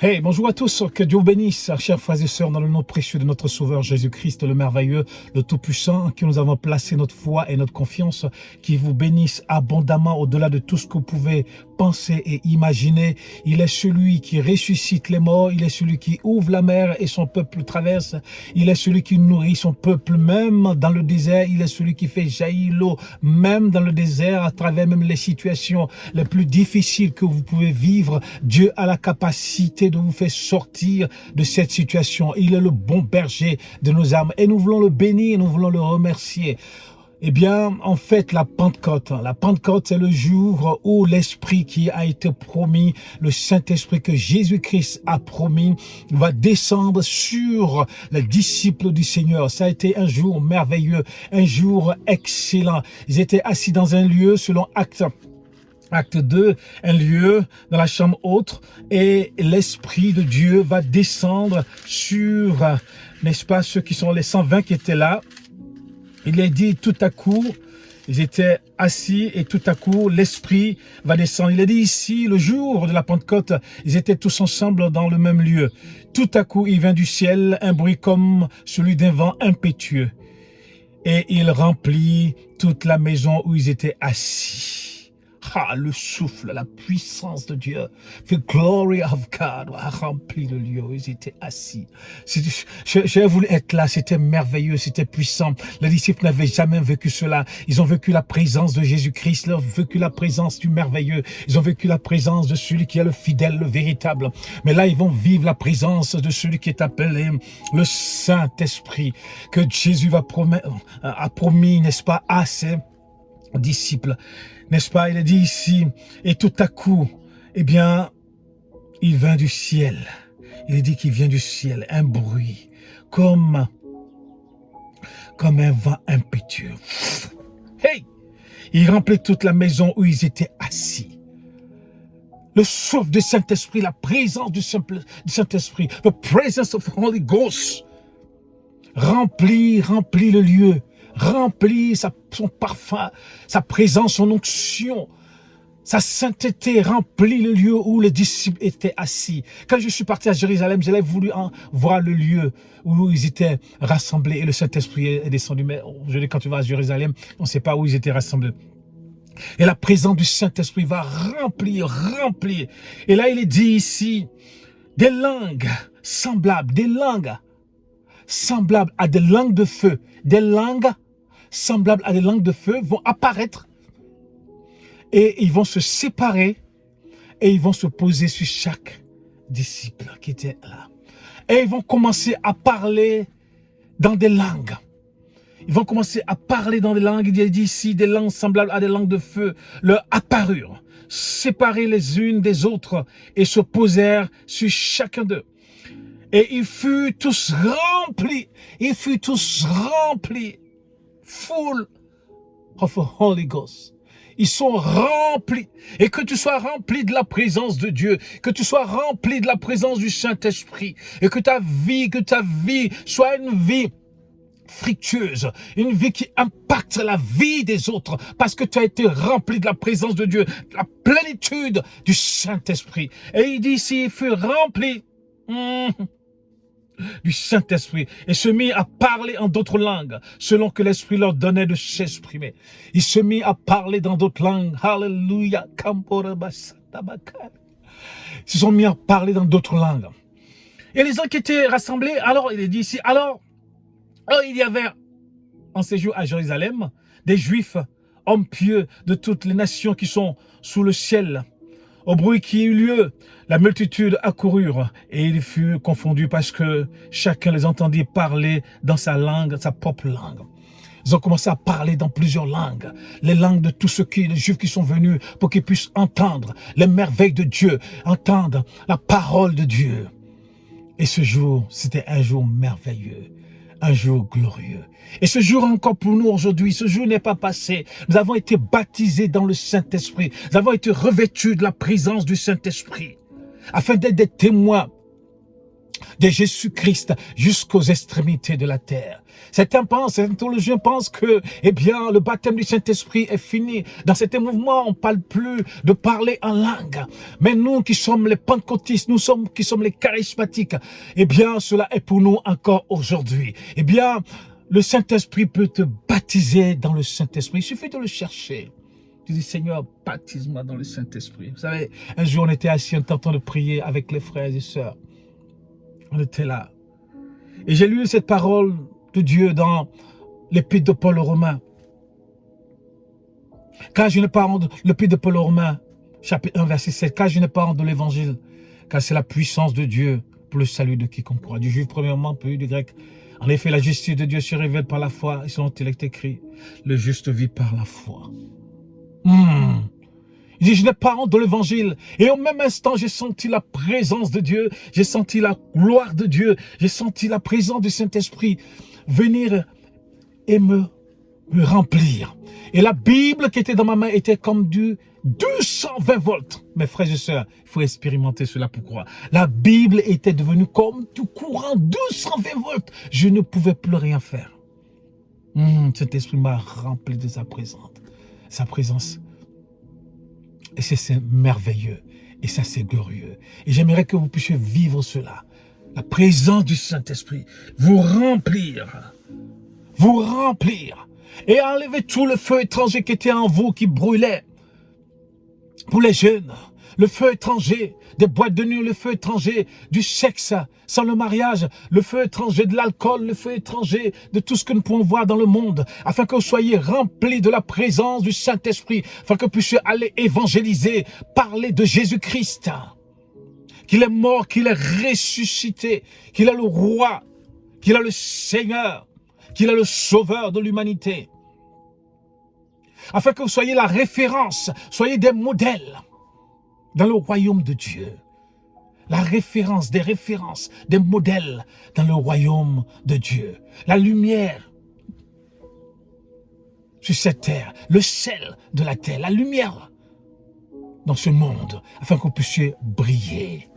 Hey, bonjour à tous, que Dieu vous bénisse, chers frères et sœurs, dans le nom précieux de notre Sauveur Jésus-Christ, le merveilleux, le Tout-Puissant, qui nous avons placé notre foi et notre confiance, qui vous bénisse abondamment au-delà de tout ce que vous pouvez penser et imaginer. Il est celui qui ressuscite les morts, il est celui qui ouvre la mer et son peuple traverse, il est celui qui nourrit son peuple même dans le désert, il est celui qui fait jaillir l'eau même dans le désert, à travers même les situations les plus difficiles que vous pouvez vivre. Dieu a la capacité de vous faire sortir de cette situation. Il est le bon berger de nos âmes et nous voulons le bénir, nous voulons le remercier. Eh bien, en fait, la Pentecôte, c'est le jour où l'Esprit qui a été promis, le Saint-Esprit que Jésus-Christ a promis, va descendre sur les disciples du Seigneur. Ça a été un jour merveilleux, un jour excellent. Ils étaient assis dans un lieu selon Acte 2, un lieu dans la chambre haute, et l'Esprit de Dieu va descendre sur, n'est-ce pas, ceux qui sont les 120 qui étaient là. Il est dit tout à coup, ils étaient assis et tout à coup, l'Esprit va descendre. Il est dit ici, le jour de la Pentecôte, ils étaient tous ensemble dans le même lieu. Tout à coup, il vient du ciel un bruit comme celui d'un vent impétueux. Et il remplit toute la maison où ils étaient assis. Ah, le souffle, la puissance de Dieu, the glory of God a rempli le lieu où ils étaient assis. J'ai voulu être là, c'était merveilleux, c'était puissant. Les disciples n'avaient jamais vécu cela. Ils ont vécu la présence de Jésus-Christ, ils ont vécu la présence du merveilleux, ils ont vécu la présence de celui qui est le fidèle, le véritable. Mais là, ils vont vivre la présence de celui qui est appelé le Saint-Esprit, que Jésus a promis, n'est-ce pas, à ses disciples. N'est-ce pas? Il est dit ici, et tout à coup, eh bien, il vient du ciel. Il est dit qu'il vient du ciel, un bruit, comme un vent impétueux. Hey! Il remplit toute la maison où ils étaient assis. Le souffle du Saint-Esprit, la présence du Saint-Esprit, the presence of the Holy Ghost, remplit le lieu. Remplit son parfum, sa présence, son onction, sa sainteté remplit le lieu où les disciples étaient assis. Quand je suis parti à Jérusalem, j'avais voulu voir le lieu où ils étaient rassemblés et le Saint-Esprit est descendu. Mais aujourd'hui, quand tu vas à Jérusalem, on ne sait pas où ils étaient rassemblés. Et la présence du Saint-Esprit va remplir. Et là, il est dit ici, des langues semblables à des langues de feu, des langues semblables à des langues de feu vont apparaître et ils vont se séparer et ils vont se poser sur chaque disciple qui était là. Et ils vont commencer à parler dans des langues. Ils vont commencer à parler dans des langues. Il est dit ici, des langues semblables à des langues de feu leur apparurent, séparées les unes des autres et se posèrent sur chacun d'eux. Et ils furent tous remplis, full of the Holy Ghost. Ils sont remplis. Et que tu sois rempli de la présence de Dieu, que tu sois rempli de la présence du Saint-Esprit, et que ta vie soit une vie fructueuse, une vie qui impacte la vie des autres, parce que tu as été rempli de la présence de Dieu, de la plénitude du Saint-Esprit. Et il dit ici, il fut rempli du Saint-Esprit et se mit à parler en d'autres langues selon que l'Esprit leur donnait de s'exprimer. Il se mit à parler dans d'autres langues. Alléluia. Ils se sont mis à parler dans d'autres langues. Et les gens qui étaient rassemblés, alors il est dit ici, alors il y avait en séjour à Jérusalem des Juifs, hommes pieux de toutes les nations qui sont sous le ciel. Au bruit qui eut lieu, la multitude accoururent et il fut confondu parce que chacun les entendit parler dans sa langue, sa propre langue. Ils ont commencé à parler dans plusieurs langues, les langues de tous les Juifs qui sont venus pour qu'ils puissent entendre les merveilles de Dieu, entendre la parole de Dieu. Et ce jour, c'était un jour merveilleux. Un jour glorieux. Et ce jour encore pour nous aujourd'hui, ce jour n'est pas passé. Nous avons été baptisés dans le Saint-Esprit. Nous avons été revêtus de la présence du Saint-Esprit. Afin d'être des témoins de Jésus-Christ jusqu'aux extrémités de la terre. Certains théologiens pensent que, eh bien, le baptême du Saint-Esprit est fini. Dans cet mouvement, on ne parle plus de parler en langue. Mais nous qui sommes les pentecôtistes, qui sommes les charismatiques, eh bien, cela est pour nous encore aujourd'hui. Eh bien, le Saint-Esprit peut te baptiser dans le Saint-Esprit. Il suffit de le chercher. Tu dis, Seigneur, baptise-moi dans le Saint-Esprit. Vous savez, un jour, on était assis, on était en train de prier avec les frères et sœurs. On était là. Et j'ai lu cette parole de Dieu dans l'Épître de Paul aux Romains. Car je n'ai pas honte, l'Épître de Paul aux Romains, chapitre 1, verset 7. Car je n'ai pas honte de l'Évangile, car c'est la puissance de Dieu pour le salut de quiconque croit. Du juif premièrement, puis du grec. En effet, la justice de Dieu se révèle par la foi, et selon il est écrit, le juste vit par la foi. Il dit, je n'ai pas honte de l'évangile. Et au même instant, j'ai senti la présence de Dieu, j'ai senti la gloire de Dieu, j'ai senti la présence du Saint-Esprit venir et me remplir. Et la Bible qui était dans ma main était comme du 220 volts. Mes frères et sœurs, il faut expérimenter cela pour croire. La Bible était devenue comme du courant 220 volts. Je ne pouvais plus rien faire. Cet esprit m'a rempli de sa présence. Sa présence. Et c'est merveilleux. Et ça, c'est glorieux. Et j'aimerais que vous puissiez vivre cela. La présence du Saint-Esprit. Vous remplir. Vous remplir. Et enlever tout le feu étranger qui était en vous, qui brûlait. Pour les jeunes, le feu étranger des boîtes de nuit, le feu étranger du sexe sans le mariage, le feu étranger de l'alcool, le feu étranger de tout ce que nous pouvons voir dans le monde, afin que vous soyez remplis de la présence du Saint-Esprit, afin que vous puissiez aller évangéliser, parler de Jésus-Christ, qu'il est mort, qu'il est ressuscité, qu'il est le roi, qu'il est le Seigneur, qu'il est le sauveur de l'humanité. Afin que vous soyez la référence, soyez des modèles dans le royaume de Dieu. La référence, des modèles dans le royaume de Dieu. La lumière sur cette terre, le sel de la terre, la lumière dans ce monde, afin que vous puissiez briller.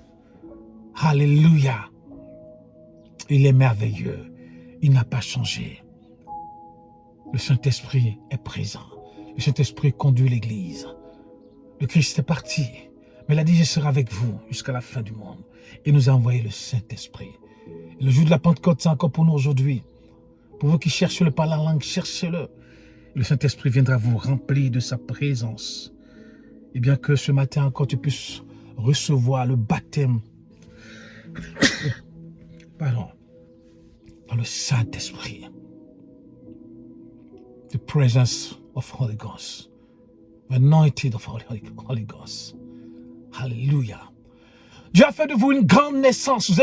Alléluia. Il est merveilleux. Il n'a pas changé. Le Saint-Esprit est présent. Le Saint-Esprit conduit l'Église. Le Christ est parti, mais il a dit, je serai avec vous jusqu'à la fin du monde. Et nous a envoyé le Saint-Esprit. Le jour de la Pentecôte, c'est encore pour nous aujourd'hui. Pour vous qui cherchez le parler en langue, cherchez-le. Le Saint-Esprit viendra vous remplir de sa présence. Et bien que ce matin encore, tu puisses recevoir le baptême pardon, dans le Saint-Esprit. The presence of Holy Ghost. Anointed of Holy Ghost. Alléluia. Dieu a fait de vous une grande naissance. Vous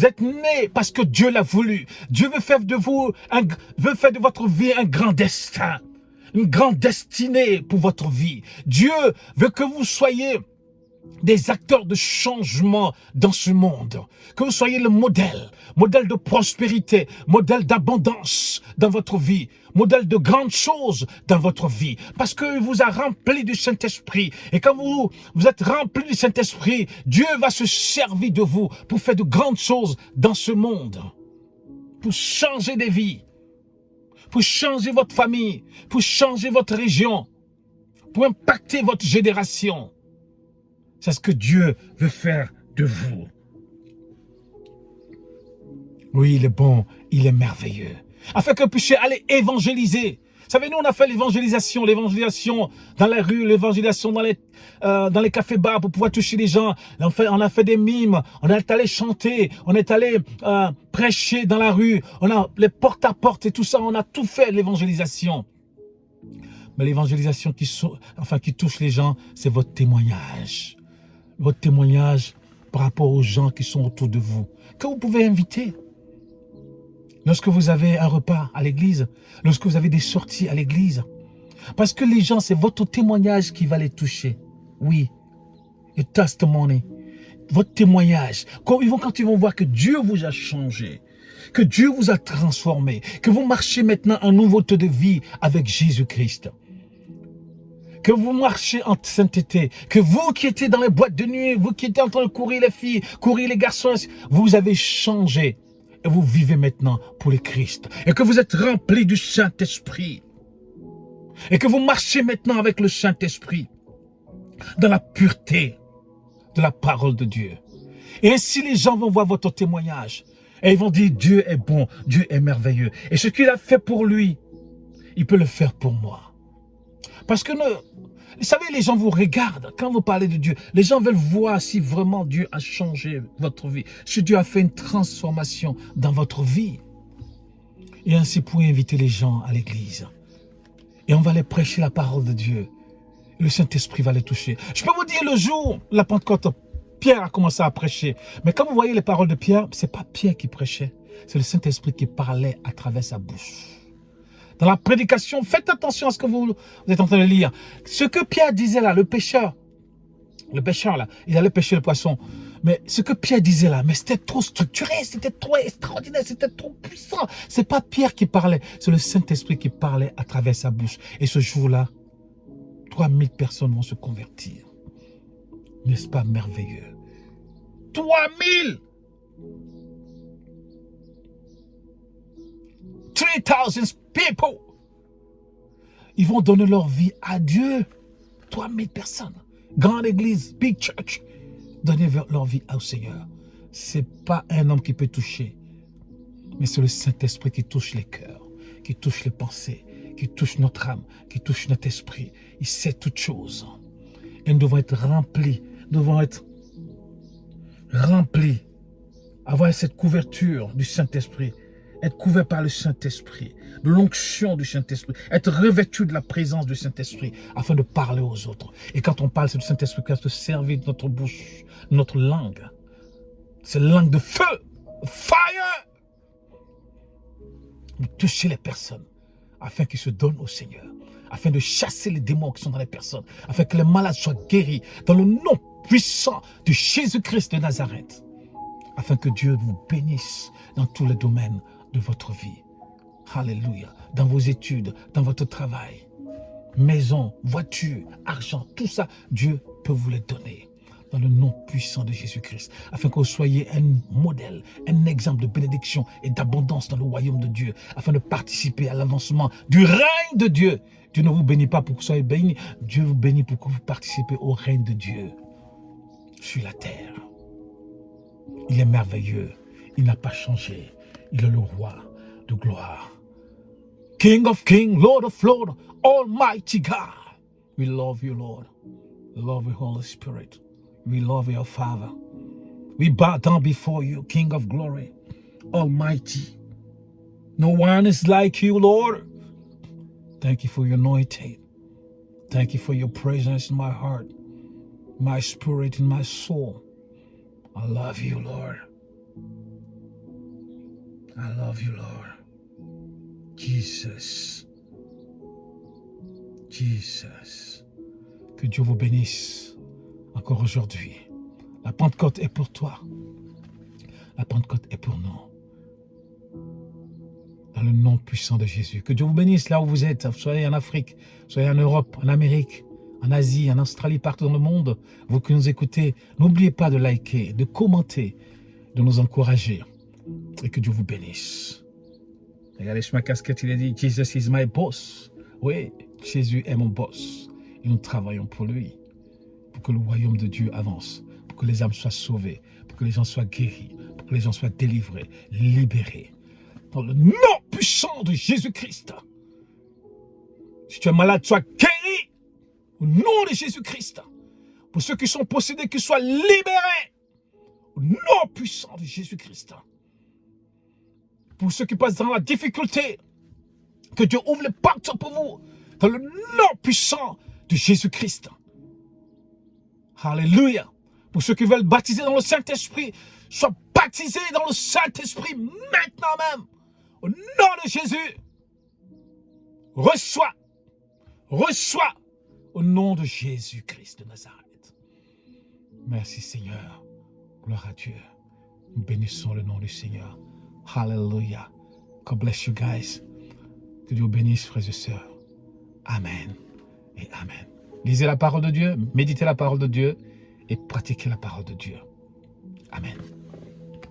êtes nés parce que Dieu l'a voulu. Dieu veut faire de vous, veut faire de votre vie un grand destin. Une grande destinée pour votre vie. Dieu veut que vous soyez des acteurs de changement dans ce monde. Que vous soyez le modèle de prospérité, modèle d'abondance dans votre vie, modèle de grandes choses dans votre vie. Parce qu'il vous a rempli du Saint-Esprit. Et quand vous êtes rempli du Saint-Esprit, Dieu va se servir de vous pour faire de grandes choses dans ce monde. Pour changer des vies. Pour changer votre famille. Pour changer votre région. Pour impacter votre génération. C'est ce que Dieu veut faire de vous. Oui, il est bon, il est merveilleux. Afin que vous puissiez aller évangéliser. Vous savez, nous, on a fait l'évangélisation dans les rues, l'évangélisation dans les cafés-bars pour pouvoir toucher les gens. On a fait des mimes, on est allé chanter, on est allé prêcher dans la rue, on a les porte-à-porte et tout ça, on a tout fait, l'évangélisation. Mais l'évangélisation qui touche les gens, c'est votre témoignage. Votre témoignage par rapport aux gens qui sont autour de vous, que vous pouvez inviter. Lorsque vous avez un repas à l'église, lorsque vous avez des sorties à l'église. Parce que les gens, c'est votre témoignage qui va les toucher. Oui, your testimony, votre témoignage. Quand ils vont voir que Dieu vous a changé, que Dieu vous a transformé, que vous marchez maintenant en nouveauté de vie avec Jésus-Christ. que vous marchez en sainteté, que vous qui étiez dans les boîtes de nuit, vous qui étiez en train de courir les filles, courir les garçons, vous avez changé et vous vivez maintenant pour le Christ. Et que vous êtes remplis du Saint-Esprit. Et que vous marchez maintenant avec le Saint-Esprit dans la pureté de la parole de Dieu. Et ainsi les gens vont voir votre témoignage et ils vont dire Dieu est bon, Dieu est merveilleux. Et ce qu'il a fait pour lui, il peut le faire pour moi. Parce que vous savez, les gens vous regardent quand vous parlez de Dieu. Les gens veulent voir si vraiment Dieu a changé votre vie. Si Dieu a fait une transformation dans votre vie. Et ainsi, pour inviter les gens à l'église. Et on va les prêcher la parole de Dieu. Et le Saint-Esprit va les toucher. Je peux vous dire, le jour, la Pentecôte, Pierre a commencé à prêcher. Mais quand vous voyez les paroles de Pierre, ce n'est pas Pierre qui prêchait. C'est le Saint-Esprit qui parlait à travers sa bouche. Dans la prédication, faites attention à ce que vous êtes en train de lire. Ce que Pierre disait là, le pêcheur là, il allait pêcher le poisson. Mais ce que Pierre disait là, mais c'était trop structuré, c'était trop extraordinaire, c'était trop puissant. C'est pas Pierre qui parlait, c'est le Saint-Esprit qui parlait à travers sa bouche. Et ce jour-là, 3000 personnes vont se convertir. N'est-ce pas merveilleux? 3000! 3000 people! Ils vont donner leur vie à Dieu. 3000 personnes. Grande église, big church. Donner leur vie au Seigneur. Ce n'est pas un homme qui peut toucher. Mais c'est le Saint-Esprit qui touche les cœurs, qui touche les pensées, qui touche notre âme, qui touche notre esprit. Il sait toutes choses. Et nous devons être remplis. Nous devons être remplis. Avoir cette couverture du Saint-Esprit. Être couvert par le Saint-Esprit. De l'onction du Saint-Esprit. Être revêtu de la présence du Saint-Esprit. Afin de parler aux autres. Et quand on parle, c'est le Saint-Esprit qui va se servir de notre bouche. De notre langue. C'est la langue de feu. Fire! De toucher les personnes. Afin qu'ils se donnent au Seigneur. Afin de chasser les démons qui sont dans les personnes. Afin que les malades soient guéris. Dans le nom puissant de Jésus-Christ de Nazareth. Afin que Dieu vous bénisse dans tous les domaines de votre vie. Alléluia. Dans vos études, dans votre travail, maison, voiture, argent, tout ça, Dieu peut vous les donner. Dans le nom puissant de Jésus-Christ. Afin que vous soyez un modèle, un exemple de bénédiction et d'abondance dans le royaume de Dieu. Afin de participer à l'avancement du règne de Dieu. Dieu ne vous bénit pas pour que vous soyez bénis. Dieu vous bénit pour que vous participez au règne de Dieu sur la terre. Il est merveilleux. Il n'a pas changé. Il est le roi de gloire. King of kings, Lord of lords, Almighty God. We love you, Lord. We love you, Holy Spirit. We love you, Father. We bow down before you, King of glory, Almighty. No one is like you, Lord. Thank you for your anointing. Thank you for your presence in my heart, my spirit, and my soul. I love you, Lord. I love you, Lord. Jesus. Jesus. Que Dieu vous bénisse encore aujourd'hui. La Pentecôte est pour toi. La Pentecôte est pour nous. Dans le nom puissant de Jésus. Que Dieu vous bénisse là où vous êtes. Soyez en Afrique, soyez en Europe, en Amérique, en Asie, en Australie, partout dans le monde. Vous qui nous écoutez, n'oubliez pas de liker, de commenter, de nous encourager. Et que Dieu vous bénisse. Regardez sur ma casquette, il a dit, Jesus is my boss. Oui, Jésus est mon boss. Et nous travaillons pour lui. Pour que le royaume de Dieu avance. Pour que les âmes soient sauvées. Pour que les gens soient guéris. Pour que les gens soient délivrés, libérés. Dans le nom puissant de Jésus-Christ. Si tu es malade, sois guéri. Au nom de Jésus-Christ. Pour ceux qui sont possédés, qu'ils soient libérés. Au nom puissant de Jésus-Christ. Pour ceux qui passent dans la difficulté, que Dieu ouvre les portes pour vous. Dans le nom puissant de Jésus-Christ. Alléluia. Pour ceux qui veulent baptiser dans le Saint-Esprit, soient baptisés dans le Saint-Esprit maintenant même. Au nom de Jésus. Reçois. Reçois. Au nom de Jésus-Christ de Nazareth. Merci Seigneur. Gloire à Dieu. Nous bénissons le nom du Seigneur. Hallelujah. God bless you guys. Que Dieu bénisse, frères et sœurs. Amen et Amen. Lisez la parole de Dieu, méditez la parole de Dieu et pratiquez la parole de Dieu. Amen.